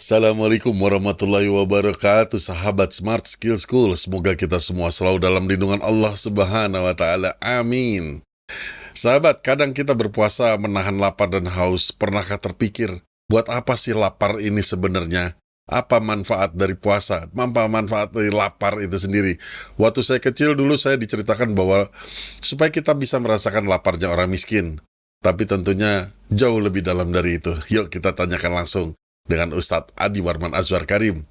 Assalamualaikum warahmatullahi wabarakatuh, sahabat Smart Skill School. Semoga kita semua selalu dalam lindungan Allah Subhanahu wa Ta'ala. Amin. Sahabat, kadang kita berpuasa menahan lapar dan haus. Pernahkah terpikir, buat apa sih lapar ini sebenarnya? Apa manfaat dari puasa? Apa manfaat dari lapar itu sendiri? Waktu saya kecil dulu saya diceritakan bahwa supaya kita bisa merasakan laparnya orang miskin. Tapi tentunya jauh lebih dalam dari itu. Yuk kita tanyakan langsung dengan Ustadz Adi Warman Azwar Karim.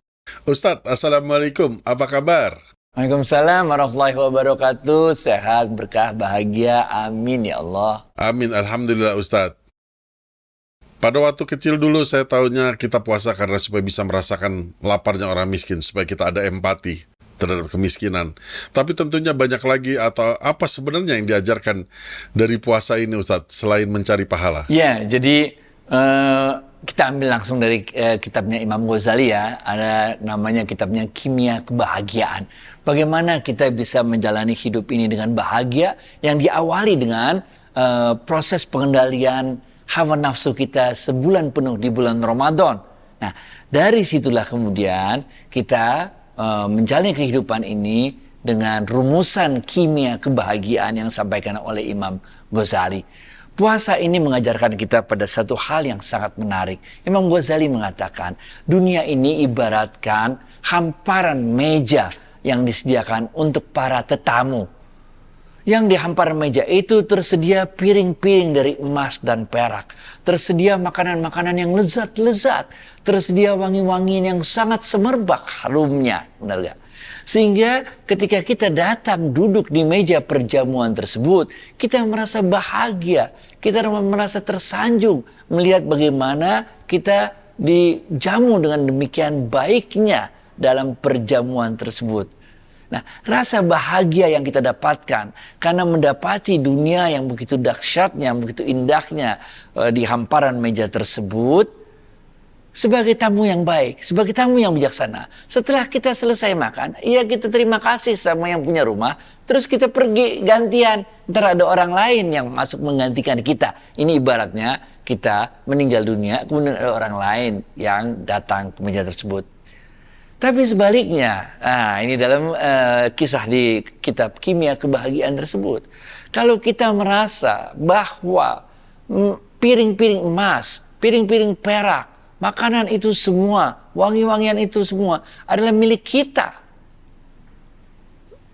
Ustadz, Assalamualaikum, apa kabar? Waalaikumsalam warahmatullahi wabarakatuh. Sehat, berkah, bahagia. Amin ya Allah. Amin, Alhamdulillah Ustadz. Pada waktu kecil dulu saya tahunya kita puasa karena supaya bisa merasakan laparnya orang miskin, supaya kita ada empati terhadap kemiskinan. Tapi tentunya banyak lagi, atau apa sebenarnya yang diajarkan dari puasa ini Ustadz, selain mencari pahala? Ya, jadi kita ambil langsung dari kitabnya Imam Ghazali ya. Ada namanya kitabnya Kimia Kebahagiaan. Bagaimana kita bisa menjalani hidup ini dengan bahagia yang diawali dengan proses pengendalian hawa nafsu kita sebulan penuh di bulan Ramadan. Nah, dari situlah kemudian kita menjalani kehidupan ini dengan rumusan kimia kebahagiaan yang disampaikan oleh Imam Ghazali. Puasa ini mengajarkan kita pada satu hal yang sangat menarik. Imam Ghazali mengatakan, dunia ini ibaratkan hamparan meja yang disediakan untuk para tetamu. Yang di hamparan meja itu tersedia piring-piring dari emas dan perak. Tersedia makanan-makanan yang lezat-lezat. Tersedia wangi-wangian yang sangat semerbak harumnya. Benar gak? Sehingga ketika kita datang duduk di meja perjamuan tersebut, kita merasa bahagia, kita merasa tersanjung melihat bagaimana kita dijamu dengan demikian baiknya dalam perjamuan tersebut. Nah, rasa bahagia yang kita dapatkan karena mendapati dunia yang begitu dahsyatnya, begitu indahnya di hamparan meja tersebut, sebagai tamu yang baik, sebagai tamu yang bijaksana. Setelah kita selesai makan, ya kita terima kasih sama yang punya rumah, terus kita pergi gantian. Ntar ada orang lain yang masuk menggantikan kita. Ini ibaratnya kita meninggal dunia, kemudian ada orang lain yang datang ke meja tersebut. Tapi sebaliknya, nah ini dalam kisah di kitab Kimia Kebahagiaan tersebut. Kalau kita merasa bahwa piring-piring emas, piring-piring perak, makanan itu semua, wangi-wangian itu semua adalah milik kita.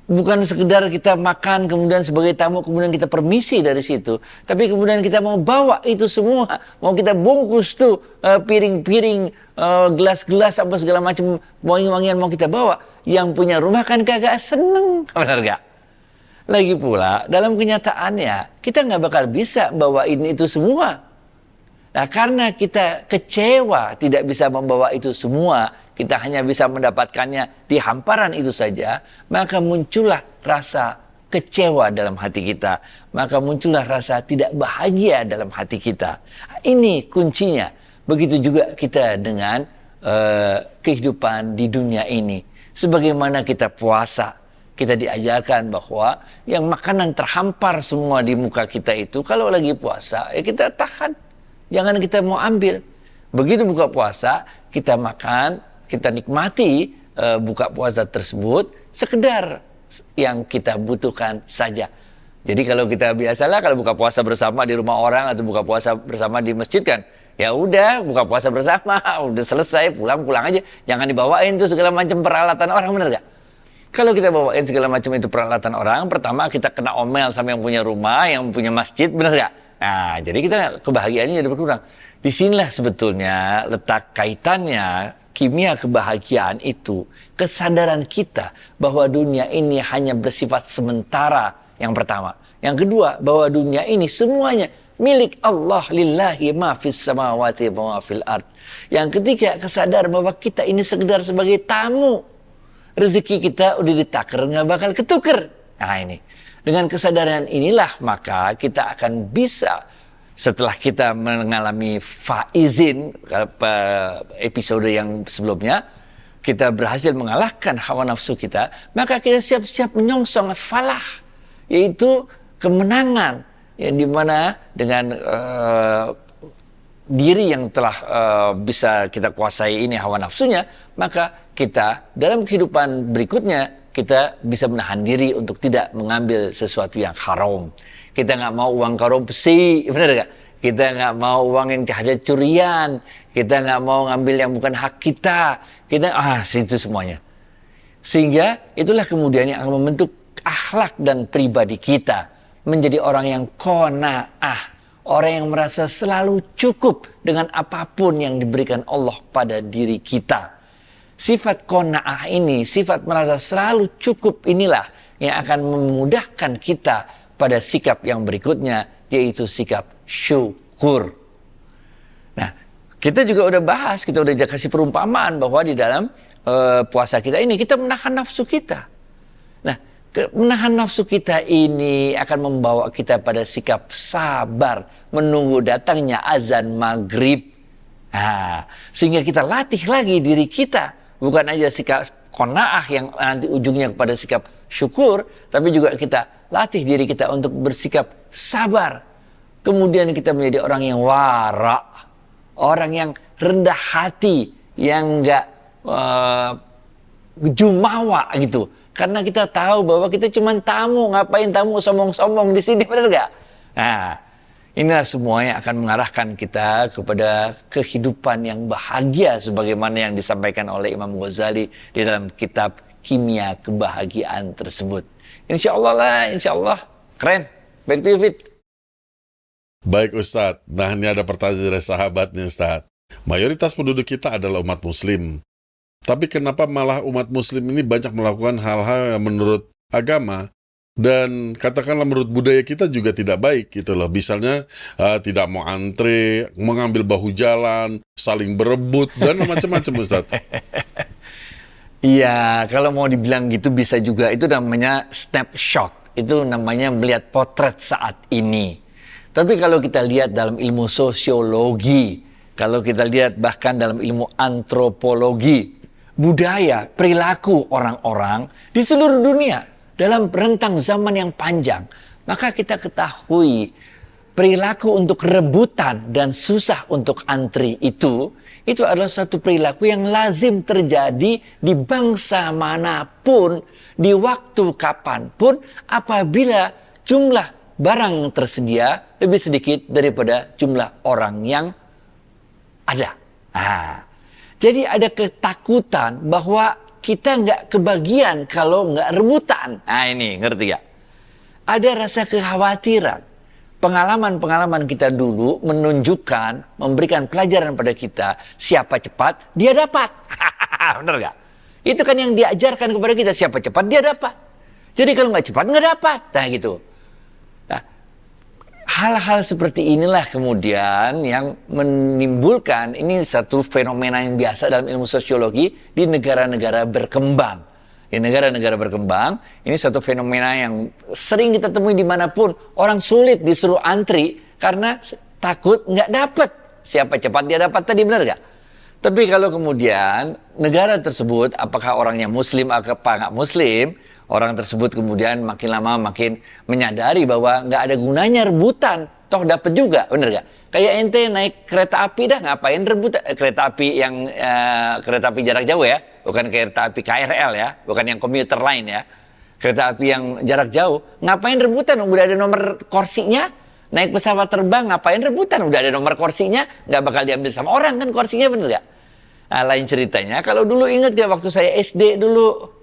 Bukan sekedar kita makan kemudian sebagai tamu kemudian kita permisi dari situ. Tapi kemudian kita mau bawa itu semua. Mau kita bungkus tuh piring-piring, gelas-gelas apa segala macam wangi-wangian mau kita bawa. Yang punya rumah kan kagak seneng. Benar gak? Lagi pula dalam kenyataannya kita gak bakal bisa bawain itu semua. Nah, karena kita kecewa tidak bisa membawa itu semua, kita hanya bisa mendapatkannya di hamparan itu saja, maka muncullah rasa kecewa dalam hati kita. Maka muncullah rasa tidak bahagia dalam hati kita. Ini kuncinya. Begitu juga kita dengan kehidupan di dunia ini. Sebagaimana kita puasa, kita diajarkan bahwa yang makanan terhampar semua di muka kita itu, kalau lagi puasa, ya kita tahan. Jangan kita mau ambil. Begitu buka puasa, kita makan, kita nikmati buka puasa tersebut sekedar yang kita butuhkan saja. Jadi kalau kita biasalah kalau buka puasa bersama di rumah orang atau buka puasa bersama di masjid kan, ya udah buka puasa bersama, udah selesai pulang aja. Jangan dibawain tuh segala macam peralatan orang, bener gak? Kalau kita bawain segala macam itu peralatan orang, pertama kita kena omel sama yang punya rumah, yang punya masjid, bener gak? Nah, jadi kita kebahagiaannya jadi berkurang. Disinilah sebetulnya letak kaitannya kimia kebahagiaan itu. Kesadaran kita bahwa dunia ini hanya bersifat sementara, yang pertama. Yang kedua, bahwa dunia ini semuanya milik Allah, lillahi ma fis samawati wa ma fil ard. Yang ketiga, kesadaran bahwa kita ini sekedar sebagai tamu. Rezeki kita udah ditakar, nggak bakal ketuker. Nah ini. Dengan kesadaran inilah maka kita akan bisa setelah kita mengalami faizin episode yang sebelumnya, kita berhasil mengalahkan hawa nafsu kita, maka kita siap-siap menyongsong falah, yaitu kemenangan, yang dimana dengan diri yang telah bisa kita kuasai ini hawa nafsunya, maka kita dalam kehidupan berikutnya kita bisa menahan diri untuk tidak mengambil sesuatu yang haram. Kita nggak mau uang korupsi, benar nggak? Kita nggak mau uang yang hasil curian, kita nggak mau ngambil yang bukan hak kita, itu semuanya. Sehingga itulah kemudian yang akan membentuk akhlak dan pribadi kita menjadi orang yang qanaah. Orang yang merasa selalu cukup dengan apapun yang diberikan Allah pada diri kita. Sifat qanaah ini, sifat merasa selalu cukup inilah yang akan memudahkan kita pada sikap yang berikutnya, yaitu sikap syukur. Nah, kita juga udah bahas, kita udah kasih perumpamaan bahwa di dalam puasa kita ini, kita menahan nafsu kita. Nah, menahan nafsu kita ini akan membawa kita pada sikap sabar menunggu datangnya azan maghrib. Nah, sehingga kita latih lagi diri kita, bukan aja sikap qanaah yang nanti ujungnya kepada sikap syukur, tapi juga kita latih diri kita untuk bersikap sabar. Kemudian kita menjadi orang yang wara, orang yang rendah hati, yang enggak jumawa gitu. Karena kita tahu bahwa kita cuma tamu, ngapain tamu sombong-sombong di sini, benar nggak? Nah, inilah semuanya akan mengarahkan kita kepada kehidupan yang bahagia sebagaimana yang disampaikan oleh Imam Ghazali di dalam kitab Kimia Kebahagiaan tersebut. Insya Allah keren. Back to you, Fit. Baik Ustadz, nah ini ada pertanyaan dari sahabat nih Ustadz. Mayoritas penduduk kita adalah umat muslim. Tapi kenapa malah umat muslim ini banyak melakukan hal-hal yang menurut agama dan katakanlah menurut budaya kita juga tidak baik gitu loh. Misalnya tidak mau antre, mengambil bahu jalan, saling berebut, dan macam-macam Ustaz. Iya, kalau mau dibilang gitu bisa juga. Itu namanya snapshot. Itu namanya melihat potret saat ini. Tapi kalau kita lihat dalam ilmu sosiologi, kalau kita lihat bahkan dalam ilmu antropologi, budaya, perilaku orang-orang di seluruh dunia dalam rentang zaman yang panjang, maka kita ketahui perilaku untuk rebutan dan susah untuk antri itu adalah satu perilaku yang lazim terjadi di bangsa manapun, di waktu kapanpun, apabila jumlah barang yang tersedia lebih sedikit daripada jumlah orang yang ada. Jadi ada ketakutan bahwa kita nggak kebagian kalau nggak rebutan. Nah ini, ngerti gak? Ada rasa kekhawatiran. Pengalaman-pengalaman kita dulu menunjukkan, memberikan pelajaran pada kita, siapa cepat, dia dapat. Bener gak? Itu kan yang diajarkan kepada kita, siapa cepat, dia dapat. Jadi kalau nggak cepat, nggak dapat. Nah gitu. Hal-hal seperti inilah kemudian yang menimbulkan, ini satu fenomena yang biasa dalam ilmu sosiologi di negara-negara berkembang. Di negara-negara berkembang, ini satu fenomena yang sering kita temui dimanapun. Orang sulit disuruh antri karena takut nggak dapat. Siapa cepat dia dapat tadi, benar nggak? Tapi kalau kemudian negara tersebut, apakah orangnya muslim atau nggak muslim, orang tersebut kemudian makin lama makin menyadari bahwa nggak ada gunanya rebutan, toh dapat juga, bener nggak? Kayak ente naik kereta api dah, ngapain rebutan? Kereta api yang kereta api jarak jauh ya, bukan kereta api KRL ya, bukan yang komuter lain ya. Kereta api yang jarak jauh, ngapain rebutan? Udah ada nomor kursinya. Naik pesawat terbang, ngapain rebutan? Udah ada nomor kursinya, nggak bakal diambil sama orang kan kursinya, bener nggak? Nah, lain ceritanya, kalau dulu ingat gak waktu saya SD dulu,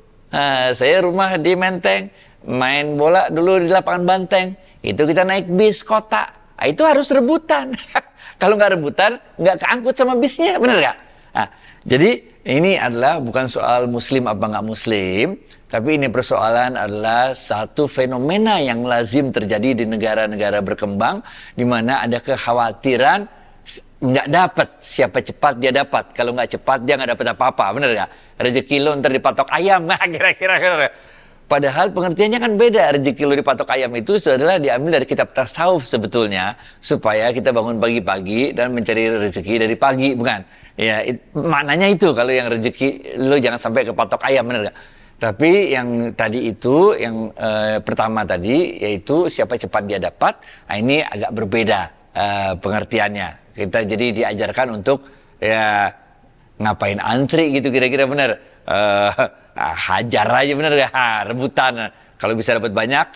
saya rumah di Menteng, main bola dulu di lapangan Banteng, itu kita naik bis kota, itu harus rebutan. Kalau nggak rebutan, nggak keangkut sama bisnya, bener nggak? Nah, jadi ini adalah bukan soal muslim apa nggak muslim, tapi ini persoalan adalah satu fenomena yang lazim terjadi di negara-negara berkembang, di mana ada kekhawatiran nggak dapat, siapa cepat dia dapat, kalau nggak cepat dia nggak dapat apa-apa, bener nggak? Rezeki lo ntar dipatok ayam, nah kira-kira. Padahal pengertiannya kan beda. Rezeki lo dipatok ayam itu adalah diambil dari kitab tasawuf sebetulnya, supaya kita bangun pagi-pagi dan mencari rezeki dari pagi, bukan? Ya maknanya itu. Kalau yang rezeki lo jangan sampai kepatok ayam, bener nggak? Tapi yang tadi itu, yang pertama tadi, yaitu siapa cepat dia dapat, nah ini agak berbeda pengertiannya. Kita jadi diajarkan untuk ya ngapain antri gitu kira-kira benar. Hajar aja benar ya, rebutan. Kalau bisa dapat banyak,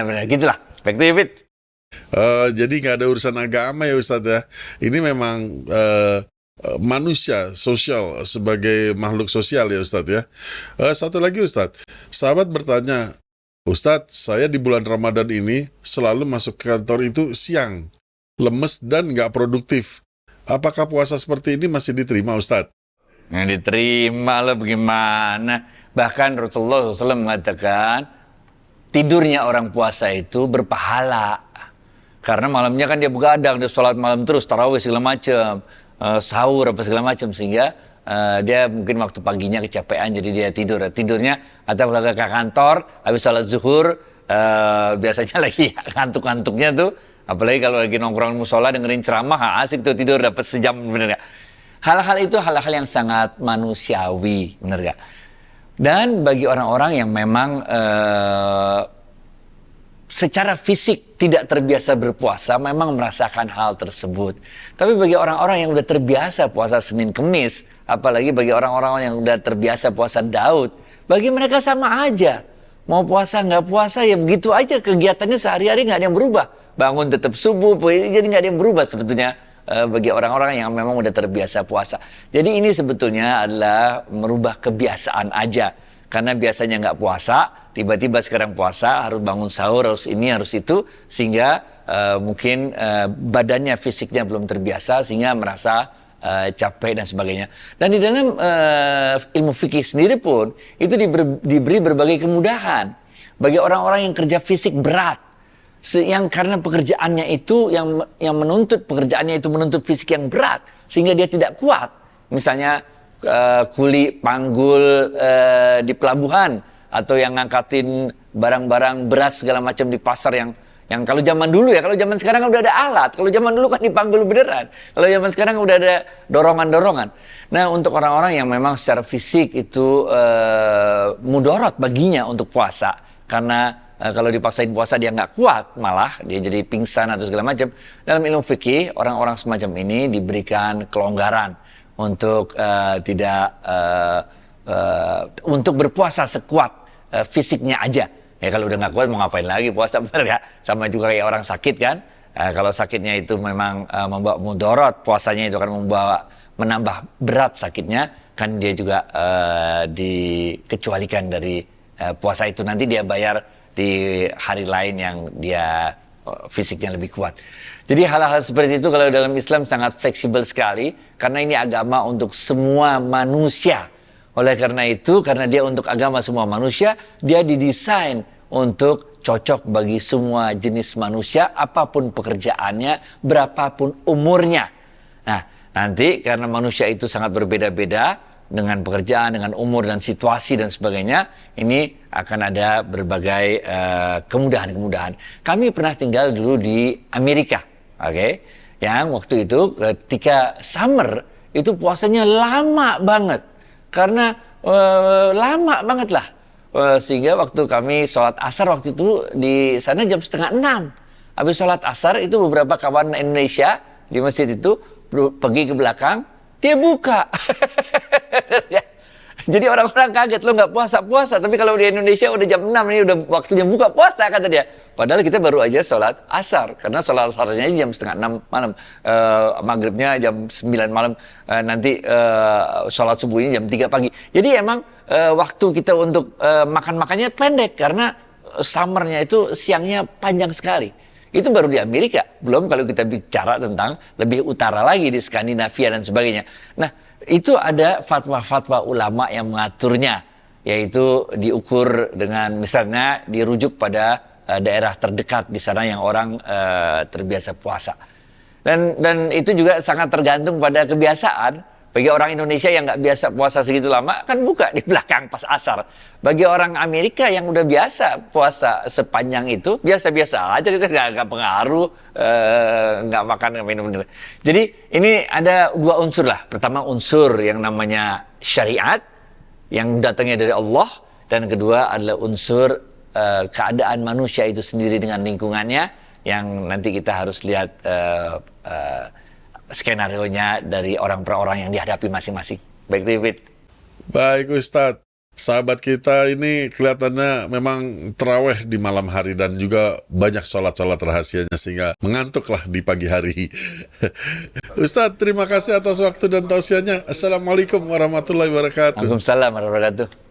benar gitulah. Back to you, Fit. Jadi nggak ada urusan agama ya Ustadz ya. Ini memang manusia sosial sebagai makhluk sosial ya Ustadz ya. Satu lagi Ustadz, sahabat bertanya, Ustadz, saya di bulan Ramadan ini selalu masuk ke kantor itu siang, lemes dan nggak produktif. Apakah puasa seperti ini masih diterima Ustadz? Yang diterima lah bagaimana. Bahkan Rasulullah SAW mengatakan tidurnya orang puasa itu berpahala. Karena malamnya kan dia begadang, dia sholat malam terus, tarawih segala macam, sahur apa segala macam, sehingga dia mungkin waktu paginya kecapean jadi dia tidur. Tidurnya atau ke kantor habis sholat zuhur, biasanya lagi ngantuk-ngantuknya tuh, apalagi kalau lagi nongkrong musola dengerin ceramah, asik tuh tidur dapat sejam, bener gak? Hal-hal itu hal-hal yang sangat manusiawi, bener gak? Dan bagi orang-orang yang memang secara fisik tidak terbiasa berpuasa memang merasakan hal tersebut. Tapi bagi orang-orang yang udah terbiasa puasa Senin Kemis, apalagi bagi orang-orang yang udah terbiasa puasa Daud, bagi mereka sama aja. Mau puasa nggak puasa ya begitu aja, kegiatannya sehari-hari nggak ada yang berubah. Bangun tetap subuh, jadi nggak ada yang berubah sebetulnya bagi orang-orang yang memang udah terbiasa puasa. Jadi ini sebetulnya adalah merubah kebiasaan aja. Karena biasanya nggak puasa, tiba-tiba sekarang puasa, harus bangun sahur, harus ini, harus itu, sehingga mungkin badannya, fisiknya belum terbiasa, sehingga merasa capek dan sebagainya. Dan di dalam ilmu fikih sendiri pun, itu diberi berbagai kemudahan. Bagi orang-orang yang kerja fisik berat, yang karena pekerjaannya itu, yang menuntut pekerjaannya itu menuntut fisik yang berat, sehingga dia tidak kuat. Misalnya, kuli panggul di pelabuhan atau yang ngangkatin barang-barang beras segala macam di pasar yang kalau zaman dulu ya, kalau zaman sekarang udah ada alat, kalau zaman dulu kan dipanggul beneran, kalau zaman sekarang udah ada dorongan-dorongan. Nah, untuk orang-orang yang memang secara fisik itu mudorot baginya untuk puasa, karena kalau dipaksain puasa dia nggak kuat, malah dia jadi pingsan atau segala macam. Dalam ilmu fikih, orang-orang semacam ini diberikan kelonggaran untuk untuk berpuasa sekuat fisiknya aja. Ya kalau udah nggak kuat mau ngapain lagi puasa, bener gak? Sama juga kayak orang sakit kan. Kalau sakitnya itu memang membawa mudorot, puasanya itu akan menambah berat sakitnya, kan dia juga dikecualikan dari puasa itu. Nanti dia bayar di hari lain yang dia fisiknya lebih kuat. Jadi hal-hal seperti itu kalau dalam Islam sangat fleksibel sekali, karena ini agama untuk semua manusia. Oleh karena itu, karena dia untuk agama semua manusia, dia didesain untuk cocok bagi semua jenis manusia, apapun pekerjaannya, berapapun umurnya. Nah, nanti karena manusia itu sangat berbeda-beda, dengan pekerjaan, dengan umur dan situasi dan sebagainya, ini akan ada berbagai kemudahan-kemudahan. Kami pernah tinggal dulu di Amerika, oke? Yang waktu itu ketika summer itu puasanya lama banget, karena lama banget lah, sehingga waktu kami sholat asar waktu itu di sana jam 5:30. Habis sholat asar itu beberapa kawan Indonesia di masjid itu pergi ke belakang, dia buka. Jadi orang-orang kaget, lo nggak puasa-puasa, tapi kalau di Indonesia udah jam 6 ini udah waktunya buka puasa, kata dia. Padahal kita baru aja sholat asar, karena sholat asarnya jam 5:30 malam, maghribnya jam 9 malam, nanti sholat subuhnya jam 3 pagi. Jadi emang waktu kita untuk makan-makannya pendek, karena summernya itu siangnya panjang sekali. Itu baru di Amerika, belum kalau kita bicara tentang lebih utara lagi di Skandinavia dan sebagainya. Nah, itu ada fatwa-fatwa ulama yang mengaturnya, yaitu diukur dengan misalnya dirujuk pada daerah terdekat di sana yang orang terbiasa puasa. Dan itu juga sangat tergantung pada kebiasaan. Bagi orang Indonesia yang nggak biasa puasa segitu lama, kan buka di belakang pas asar. Bagi orang Amerika yang udah biasa puasa sepanjang itu, biasa-biasa aja, kita nggak pengaruh, nggak makan, nggak minum. Jadi ini ada dua unsur lah. Pertama unsur yang namanya syariat, yang datangnya dari Allah. Dan kedua adalah unsur keadaan manusia itu sendiri dengan lingkungannya. yang nanti kita harus lihat skenario-nya dari orang per orang yang dihadapi masing-masing. Baik, David. Baik Ustadz, sahabat kita ini kelihatannya memang terawih di malam hari dan juga banyak sholat-sholat rahasianya sehingga mengantuklah di pagi hari. Ustadz, terima kasih atas waktu dan tausiahnya. Assalamualaikum warahmatullahi wabarakatuh. Waalaikumsalam warahmatullahi wabarakatuh.